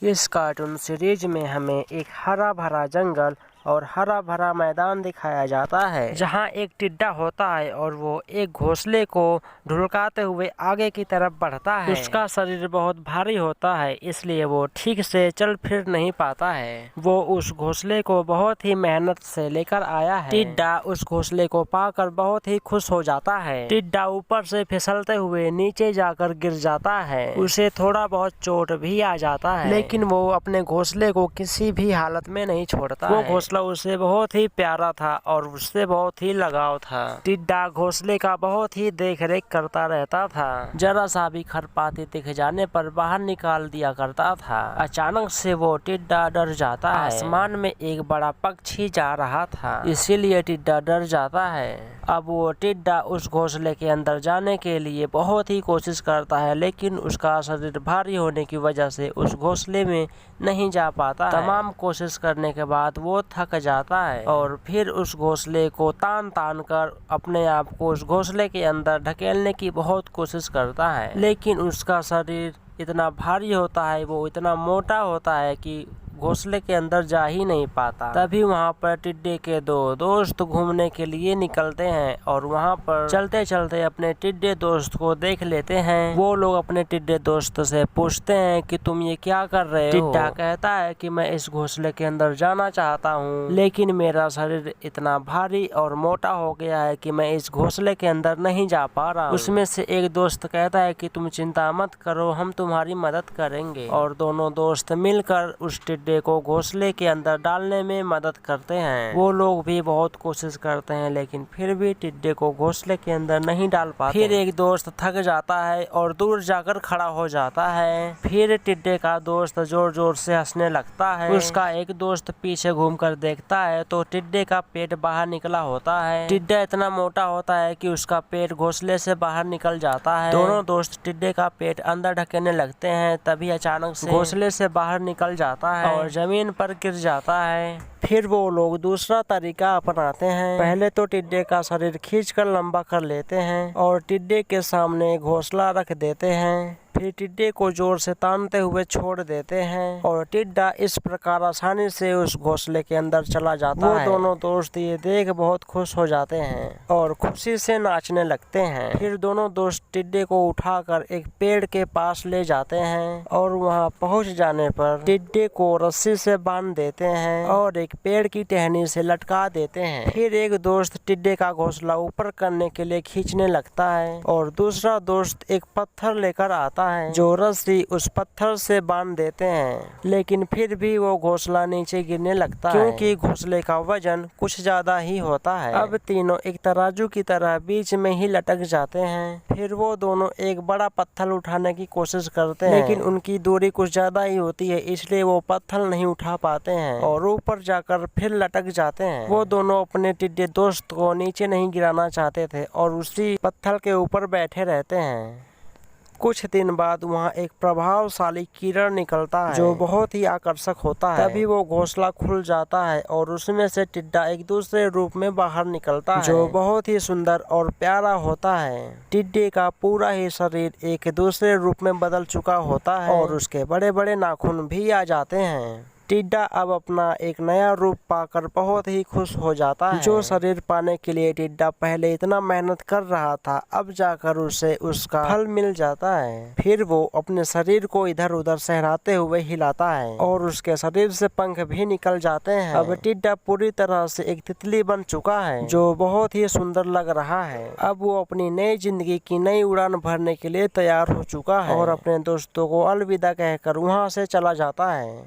इस cartoon series में हमें एक हरा भरा जंगल और हरा भरा मैदान दिखाया जाता है, जहां एक टिड्डा होता है और वो एक घोंसले को ढुलकाते हुए आगे की तरफ बढ़ता है। उसका शरीर बहुत भारी होता है, इसलिए वो ठीक से चल फिर नहीं पाता है। वो उस घोंसले को बहुत ही मेहनत से लेकर आया है। टिड्डा उस घोंसले को पाकर बहुत ही खुश हो जाता है। टिड्डा ऊपर से फिसलते हुए नीचे जाकर गिर जाता है। उसे थोड़ा बहुत चोट भी आ जाता है, लेकिन वो अपने घोंसले को किसी भी हालत में नहीं छोड़ता है। उसे बहुत ही प्यारा था और उससे बहुत ही लगाव था। टिड्डा घोंसले का बहुत ही देख रेख करता रहता था। जरा सा भी खरपाती दिख जाने पर बाहर निकाल दिया करता था। अचानक से वो टिड्डा डर जाता है। आसमान में एक बड़ा पक्षी जा रहा था, इसीलिए टिड्डा डर जाता है। अब वो टिड्डा उस घोंसले के अंदर जाने के लिए बहुत ही कोशिश करता है, लेकिन उसका शरीर भारी होने की वजह से उस घोंसले में नहीं जा पाता है। तमाम कोशिश करने के बाद वो थक जाता है और फिर उस घोंसले को तान तान कर अपने आप को उस घोंसले के अंदर ढकेलने की बहुत कोशिश करता है, लेकिन उसका शरीर इतना भारी होता है, वो इतना मोटा होता है कि घोंसले के अंदर जा ही नहीं पाता। तभी वहाँ पर टिड्डे के दो दोस्त घूमने के लिए निकलते हैं और वहाँ पर चलते चलते अपने टिड्डे दोस्त को देख लेते हैं। वो लोग अपने टिड्डे दोस्त से पूछते हैं कि तुम ये क्या कर रहे हो? टिड्डा कहता है कि मैं इस घोंसले के अंदर जाना चाहता हूँ, लेकिन मेरा शरीर इतना भारी और मोटा हो गया है कि मैं इस घोंसले के अंदर नहीं जा पा रहा हूँ। उसमें से एक दोस्त कहता है कि तुम चिंता मत करो, हम तुम्हारी मदद करेंगे। और दोनों दोस्त मिलकर उस टिड्डे को घोंसले के अंदर डालने में मदद करते हैं। वो लोग भी बहुत कोशिश करते हैं, लेकिन फिर भी टिड्डे को घोंसले के अंदर नहीं डाल पाते। फिर एक दोस्त थक जाता है और दूर जाकर खड़ा हो जाता है। फिर टिड्डे का दोस्त जोर जोर से हंसने लगता है। उसका एक दोस्त पीछे घूमकर देखता है तो टिड्डे का पेट बाहर निकला होता है। टिड्डा इतना मोटा होता है कि उसका पेट घोंसले से बाहर निकल जाता है। दोनों दोस्त टिड्डे का पेट अंदर ढकेलने लगते हैं, तभी अचानक से घोंसले से बाहर निकल जाता है और जमीन पर गिर जाता है। फिर वो लोग दूसरा तरीका अपनाते हैं। पहले तो टिड्डे का शरीर खींचकर लंबा कर लेते हैं और टिड्डे के सामने घोंसला रख देते हैं। फिर टिड्डे को जोर से तानते हुए छोड़ देते हैं और टिड्डा इस प्रकार आसानी से उस घोंसले के अंदर चला जाता है। वो दोनों दोस्त ये देख बहुत खुश हो जाते हैं और खुशी से नाचने लगते हैं। फिर दोनों दोस्त टिड्डे को उठाकर एक पेड़ के पास ले जाते हैं और वहां पहुंच जाने पर टिड्डे को रस्सी से बांध देते हैं और एक पेड़ की टहनी से लटका देते हैं। फिर एक दोस्त टिड्डे का घोंसला ऊपर करने के लिए खींचने लगता है और दूसरा दोस्त एक पत्थर लेकर आता है जो रस्सी उस पत्थर से बांध देते हैं, लेकिन फिर भी वो घोंसला नीचे गिरने लगता है, क्योंकि घोंसले का वजन कुछ ज्यादा ही होता है। अब तीनों एक तराजू की तरह बीच में ही लटक जाते हैं। फिर वो दोनों एक बड़ा पत्थर उठाने की कोशिश करते हैं, लेकिन उनकी दूरी कुछ ज्यादा ही होती है, इसलिए वो पत्थर नहीं उठा पाते हैं और ऊपर जाकर फिर लटक जाते हैं। वो दोनों अपने टिड्डे दोस्त को नीचे नहीं गिराना चाहते थे और उसी पत्थर के ऊपर बैठे रहते हैं। कुछ दिन बाद वहाँ एक प्रभावशाली किरण निकलता है जो बहुत ही आकर्षक होता है। तभी वो घोंसला खुल जाता है और उसमें से टिड्डा एक दूसरे रूप में बाहर निकलता है, जो बहुत ही सुंदर और प्यारा होता है। टिड्डे का पूरा ही शरीर एक दूसरे रूप में बदल चुका होता है और उसके बड़े बड़े नाखून भी आ जाते हैं। टिड्डा अब अपना एक नया रूप पाकर बहुत ही खुश हो जाता है। जो शरीर पाने के लिए टिड्डा पहले इतना मेहनत कर रहा था, अब जाकर उसे उसका फल मिल जाता है। फिर वो अपने शरीर को इधर उधर सहराते हुए हिलाता है और उसके शरीर से पंख भी निकल जाते हैं। अब टिड्डा पूरी तरह से एक तितली बन चुका है, जो बहुत ही सुंदर लग रहा है। अब वो अपनी नई जिंदगी की नई उड़ान भरने के लिए तैयार हो चुका है और अपने दोस्तों को अलविदा कहकर वहाँ से चला जाता है।